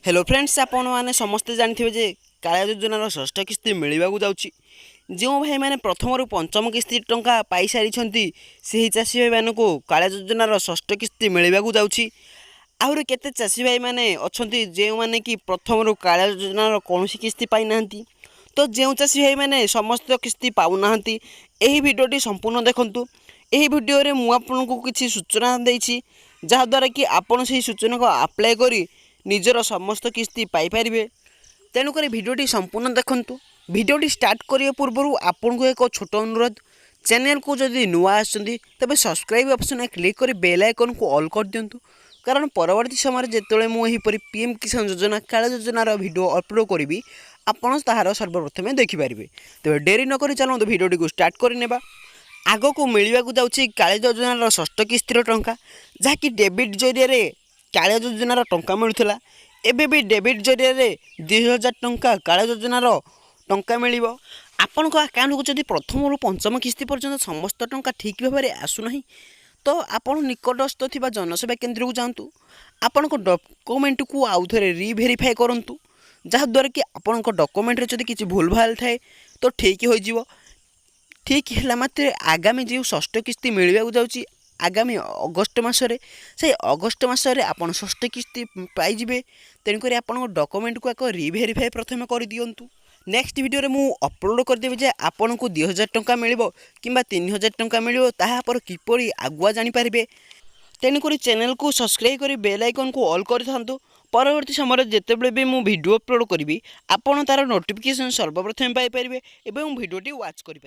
Hello friends, आपण मैंने समस्ते जानते जे कालिया योजनार षष्ठ किस्ती मिलवाक जाऊँगी। जो भाई मैंने प्रथम रु पंचम किस्ती टंका पाई सारी से चाषी भाई मानक कालिया योजनार षष्ठ किस्ती मिलवाक जाऊँगी। आहरी केते चाषी भाई मैंने अच्छा जो मैंने कि प्रथम रु कालिया योजनार कौन किस्ती पाई ना, तो जो चाषी भाई मैंने समस्त किस्ती पाऊना यही भिडियोटी संपूर्ण देखंतु। यही भिडियो मुझे आपको किसी सूचना देछि जहाद्वारा कि आपण से सूचना को अप्लाई करी निजर समस्त किस्ती पाइपर। तेणुक भिडियोटी संपूर्ण देखंतु। भिडियोटी स्टार्ट करने पूर्व आपन को एक छोट अनुरोध, चैनल को जदि नुआ आसछन्ती तबे सब्सक्राइब ऑप्शन क्लिक कर बेल आइकन को ऑल कर दियंतु, कारण परवर्ती समय जेतेबेले मु एहीपरि पीएम किसान योजना कालिया योजनार भिडियो अपलोड करी आपण ताहार सर्वप्रथमे देखिपारे। तेज डेरी नक चलते भिडियोटी को स्टार्ट करनेबा। आग को मिलवाक जाऊँगी कालिया योजनार षष्ठ किस्तीर टंका, जहाँकि डेबिट जरिए कालिया योजनार टंका मिलूला। एबे भी डेबिट जरिए 2000 टंका कालिया योजनार टंका मिल। आपण आकाउंट को जब प्रथम रु पंचम किस्ती पर्यंत समस्त टंका ठीक भाव में आसुना, तो आपण निकटस्थ थिबा जनसेवा केन्द्र को जातु। आपण डॉक्यूमेंट को आउ थे रिभेरीफाई करूँ, जहाद्वारा कि आपण डॉक्यूमेंट जब किसी भूल भाल थाए तो ठीक हो। ठीक है मात्र आगामी जो षष्ठ किस्ती मिलवाक जाऊँगी आगामी अगस्ट मसरे, से अगस्ट मसरे आपन षष्ठ किस्ती पाइबे। तेणुक आपन डॉक्यूमेंट को एक रिभेरीफाई प्रथम कर दिंतु। नेक्स्ट वीडियो मु अपलोड करदेवी जे आपन को 2000 टंका मिल कि 3000 टंका मिल तापर किपरि आगुआ जानीपारे। तेणुक चैनल को सब्सक्राइब कर बेल आइकन को ऑल कर था। परवर्ती समय जितेबाला भी मु वीडियो अपलोड करी आपन तार नोटिफिकेशन सर्वप्रथम पाइपर एवं वीडियोटी वाच करें।